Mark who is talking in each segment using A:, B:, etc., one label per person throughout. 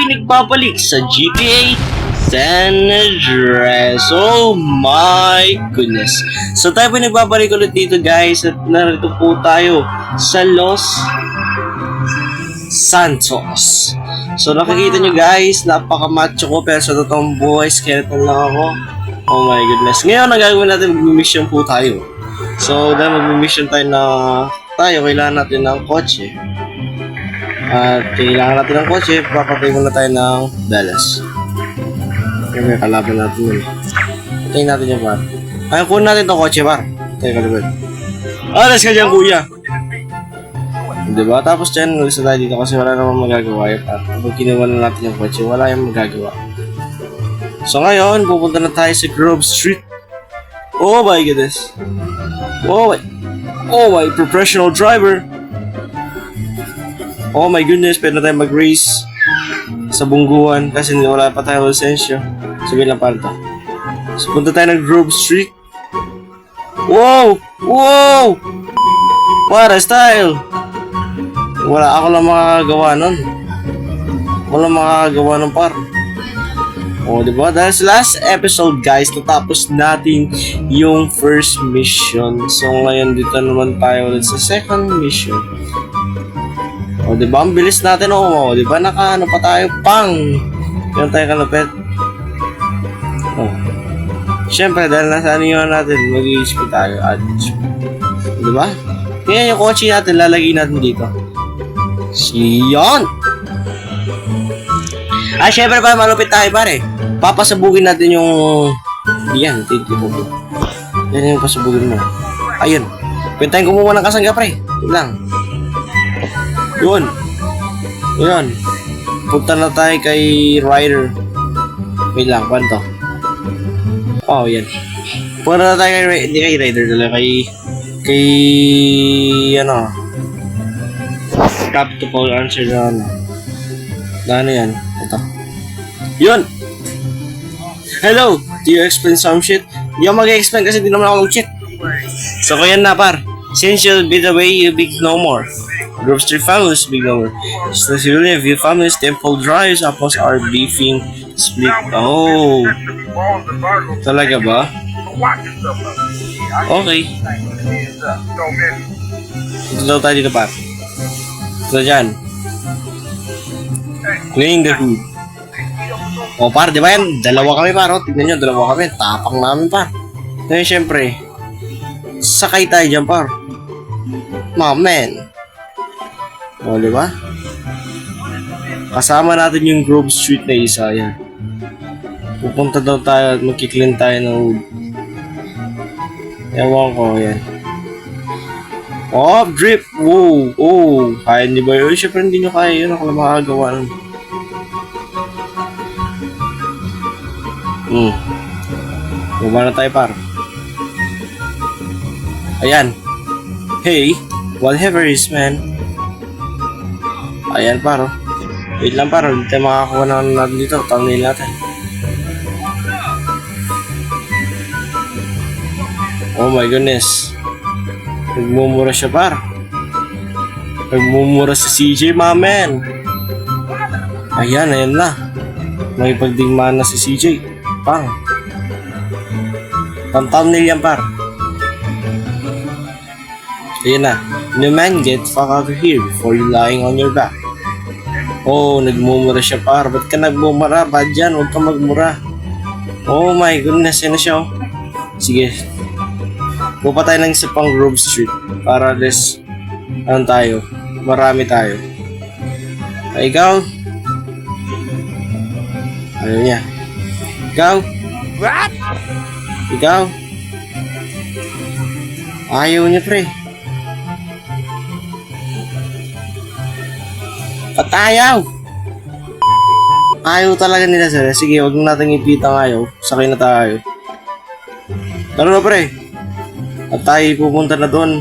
A: nagbabalik sa GTA San Andreas. Oh my goodness. So tayo po nagbabalik ulit dito guys at narito po tayo sa Los Santos. So nakikita nyo guys, napaka-macho ko pero sa totoong buhay skeleton lang ako. Oh my goodness. Ngayon ang gagawin natin, mag-mission po tayo. So dahil mag-mission tayo na kailangan natin ng kotse. At kailangan natin ng kotse, papatay muna tayo ng Dallas. Kaya kalaban natin yun. Patayin natin yung par. Ay, kunin natin itong kotse par. Tayo kalaban. Alas ka dyan kuya! Diba? Tapos dyan, ulis na tayo dito kasi wala namang magagawa yun par. Kapag kinuha na natin yung kotse, wala yung magagawa. So ngayon, pupunta na tayo sa Grove Street. Oh my goodness. Oh my professional driver. Oh my goodness, pwede na tayo mag-race sa bungguan kasi wala pa tayong lisensya. Sabihin lang para ito. So punta tayo ng Grove Street. Wow! Wow! What a style! Wala ako lang makakagawa nun. Wala makakagawa ng par. O, diba? Dahil sa last episode, guys, natapos natin yung first mission. So, ngayon dito naman tayo ulit sa second mission. O, diba? Ang bilis natin, o. Diba? Nakaano pa tayo, pang! Yan tayo kalapit. O. Siyempre, dahil nasa ano yun natin, mag-i-HP tayo. At, diba? Kaya yung kotse natin, lalagay natin dito. Siyon! Ah, syempre pa, malupit tayo pare. Papasabugin natin yung... Yan, titipo ko. Yan yung pasabugin mo. Ayun. Pwede tayong kumuha ng kasangga pre. Yun lang. Yun. Yun. Punta na tayo kay Ryder. Wait lang, kwanto? Oh, yan. Punta na tayo kay... Hindi kay Ryder talaga. Kay... Ano... Tap to call answer na ano. Na ano yan? Ito. Yun! Hello! Do you explain some shit? Hindi ako mag-explain kasi di naman ako mag-check. So kaya na par. Since you'll be the way you big no more. Grove Street families big no more. So really a few families temple drives apples are beefing split. Oh! Talaga ba? Okay. Ito daw tayo dito par. Ito dyan. Clean the hood. O par, di ba yan? Dalawa kami par, tignan nyo, dalawa kami. Tapang namin par. Ngayon syempre, sakay tayo dyan par. Mamen. O, di ba? Kasama natin yung Grove Street na isa, yan. Pupunta daw tayo at magkiklean tayo ng hood. Ewan ko, yan. Oh, drip! Wow! Oh! Kaya niyo ba yun? Siyempre hindi nyo kaya yun. Ako lang makakagawa nun. Bumaba na tayo par. Ayan. Hey! Whatever is man. Ayan par oh. Wait lang par. Hindi tayo makakakuha na natin dito. Thumbnail natin. Oh my goodness. Nagmumura siya par. Nagmumura si CJ, my man. Ayan, ayan na. May pagdigmaan na si CJ. Pang. Thumbnail yan par. Ayan na. New man, get fuck out of here before you lying on your back. Oh, nagmumura siya par. Ba't ka nagmumura? Bad yan, huwag ka magmura. Oh my goodness, yan na siya oh. Sige. Pupa tayo ng isa pang Grove Street para less ano tayo, marami tayo. Ay, ikaw? Ayaw niya. Ikaw? What? Ikaw? Ayaw niya pre. At ayaw! Ayaw talaga nila sir. Sige, wag natin ipitang ayaw. Sakay na tayo. Tara na pre. At tayo pupunta na doon.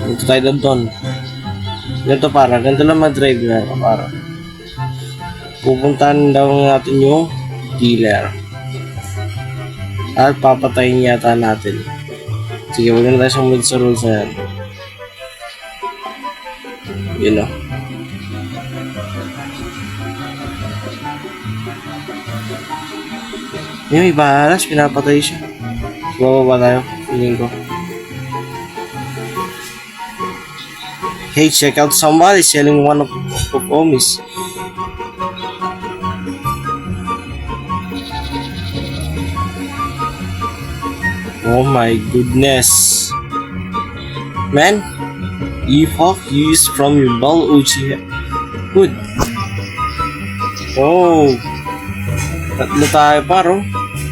A: Dito tayo doon. Ganito para. Ganito lang mag-drive na para. Pupuntahan daw natin yung dealer. At papatayin yata natin. Sige, wag na tayo sumunod sa rules na yan. Yun o. May balas, pinapatay siya. Bababa tayo, feeling ko. Hey, check out somebody selling one of Omis. Oh my goodness. Man, Epoch used from your ball Uchiha. Good. Oh. Tatlo tayo paro.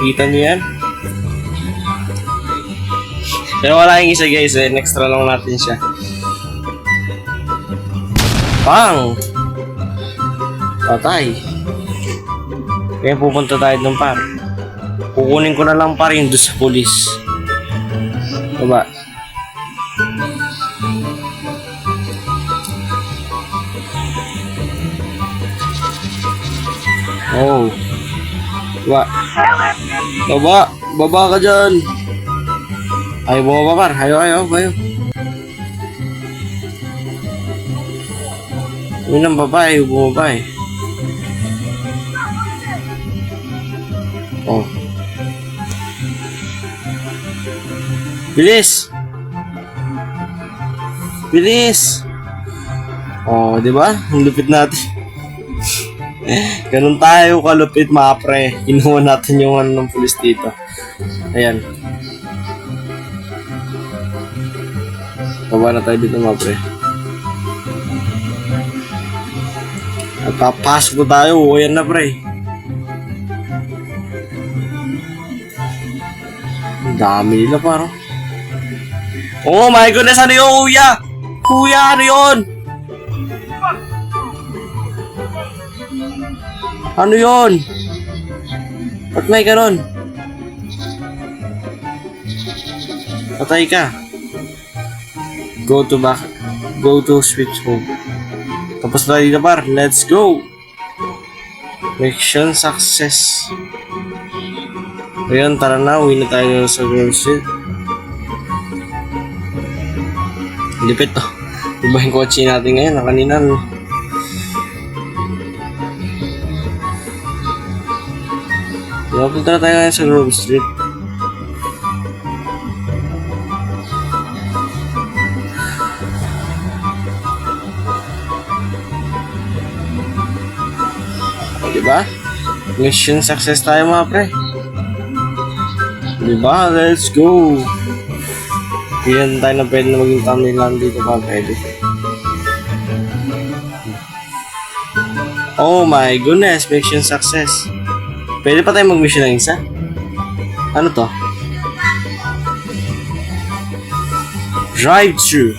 A: Kita niyo yan. Pero wala yung isa guys eh. Extra lang natin siya. Bang! Patay. Kaya pupunta tayo ng par. Kukunin ko na lang par yung doon sa pulis. Baba. Oh. Baba. Baba. Baba ka dyan. Ayaw bumaba par. Ayaw. Yun ang babae. Bumaba eh. Oh. Bilis! Bilis! Oh, di ba? Ang lupit natin. Ganun tayo kalupit, mga pre. Kinuha natin yung ano ng pulis dito. Ayan. Baba na tayo dito, mga pre. At papasok na tayo. Ayan na, pre. Ang dami nila, paro. Oh my goodness, ano yun, kuya? Kuya, ano yun? Ano yun? Ba't may ganon? Patay ka. Go to switch home. Tapos na dito par, let's go. Mission success. Ayun, tara na, uwi na tayo sa Grove Street. Lipit to. Iba yung kotse natin ngayon, na kanina. Punta na tayo ngayon sa Grove Street. Diba? Mission success tayo, mga pre. Diba? Let's go! Yan tayo na pwede na maging thumbnail lang dito pa pwede. Oh my goodness, mission success. Pwede pa tayo mag-mission ng isa? Ano to? Drive-thru.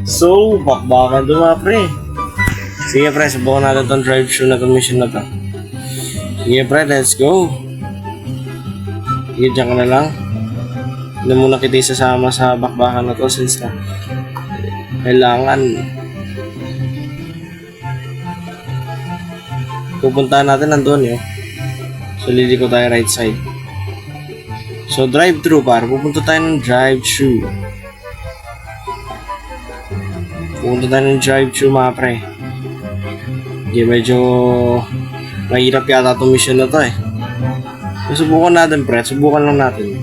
A: So, bakbakan to, mga pre. Sige pre, subukan natin itong drive-thru na itong mission na to. Sige pre, let's go. Sige, dyan ka na lang. Hindi muna kita isasama sa bakbakan na to since na kailangan pupuntahan natin nandun yun. So liliko tayo right side. So drive-thru par. Pupunta tayo ng drive-thru. Pupunta tayo ng drive-thru, mga pre. Okay, medyo mahirap yata itong mission na to eh. So subukan natin pre. Subukan lang natin.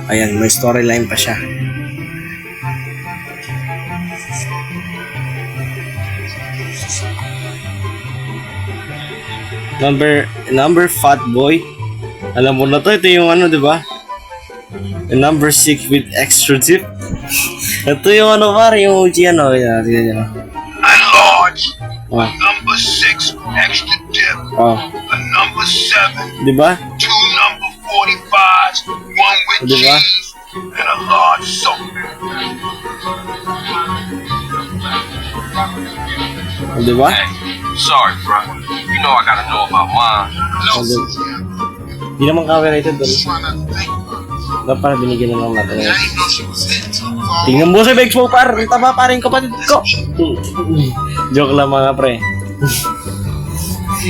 A: Ayan, may storyline pa siya. Number fat boy. Alam mo na to, ito yung ano, di ba? Number 6 with extra tip. Ito yung ano pare, yung OG ano. Yan.
B: Large. Number 6 extra dip.
A: Oh.
B: A number 7.
A: Di ba?
B: 2 number 45s. 1 with
A: Diba?
B: cheese. And a large soda.
A: Di ba?
B: Hey, sorry, bro. You know I gotta know about mine. No,
A: Di naman copyrighted doon.
B: trying not to think.
A: Dapat para binigyan na lang natin.
B: I didn't know she was into
A: Tingnan mo si Bex mo par. Ang taba pa rin kapatid ko. Joke lang, mga pre.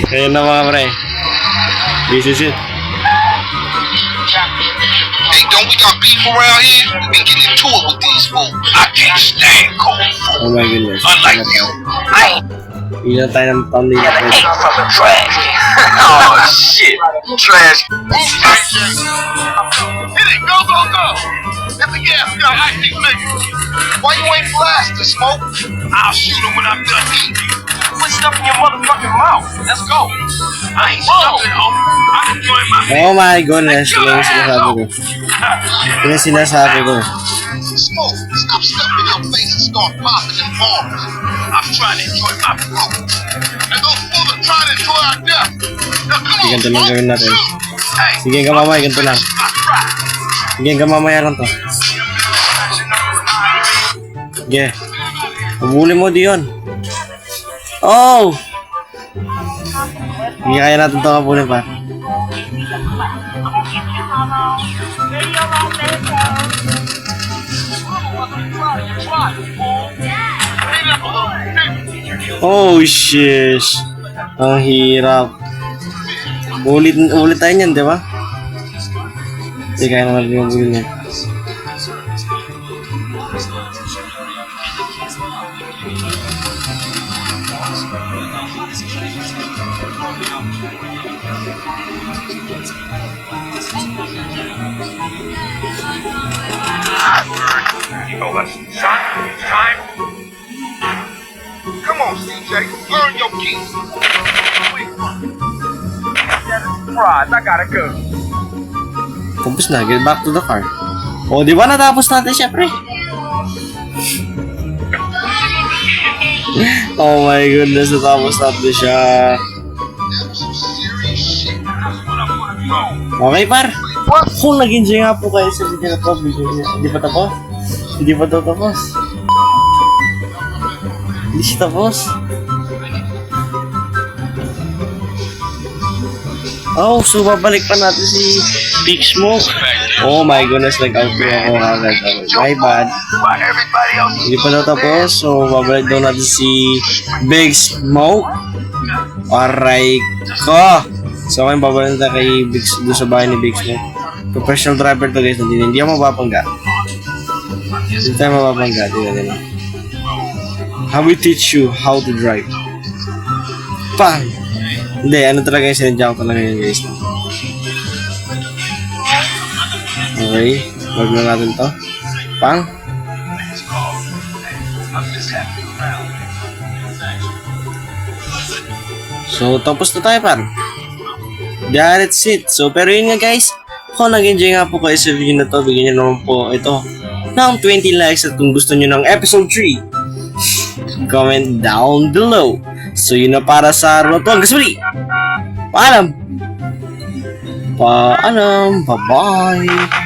A: Kaya na, mga pre. This is it.
B: Hey, don't we got beef around here? We been getting into it with these fools. I can't stand cold food.
A: Oh my goodness.
B: Unlike you, I ain't
A: Ilan tayo ng thumbnail na pwede.
B: ate from the trash. Oh shit, trash. Hit it, go, go, go. Hit the gas, we got acting niggas. Why you ain't blasting, Smoke? I'll shoot him when I'm done eating. Put stuff in your motherfucking mouth. Let's go. I ain't stuffing, homie. I'm enjoying my
A: Oh my goodness. Ito yung sinasabi ko. Ito yung sinasabi ko.
B: Smoke, stop stuffing your face and start popping them balls. I'm trying to enjoy my fruit. And those fools are trying to enjoy our death. Now come on,
A: Ganito lang gawin natin.
B: Hey,
A: Sige ka mamaya, ganito lang. Sige ka mamaya lang to. Sige. Pabuli mo diyon. Oh! Hindi kaya natin ito kapulin pa. Oh, shish. Ang hirap. Ulit tayo niyan, di ba? Hindi kaya naman yung bulin niya.
B: Oh, that's time. Come on, CJ, learn your keys. Surprise, I gotta go.
A: Tapos na, get back to the car. O, di ba natapos natin siya, pre? Oh my goodness, natapos natin siya. Okay, par. Kung nag-enjoy nga po kayo sa video na to, hindi pa tapos? Hindi pa daw tapos? Hindi siya tapos? Oh, so babalik pa natin si Big Smoke. Oh my goodness, nag-outro ako agad. My bad.
B: Why everybody else
A: Hindi pa daw tapos, so babalik daw natin si Big Smoke. Aray ko! So ngayon babalik natin kay Big, doon sa bahay ni Big Smoke. Professional driver to guys, hindi ako mapapangga. Hindi tayo mapapangga, tingnan nila. How we teach you how to drive. Pang! Hindi, ano talaga yung sinadya ko talaga yun guys. Okay, wag na natin to. Pang! So, tapos na tayo par. That's it. So, pero yun nga guys, kung nag-enjoy nga po kayo sa video na to, bigyan nyo naman po ito ng 20 likes at kung gusto nyo ng episode 3, comment down below. So, yun na para sa araw na to. Hanggang sa muli. Paalam. Bye-bye.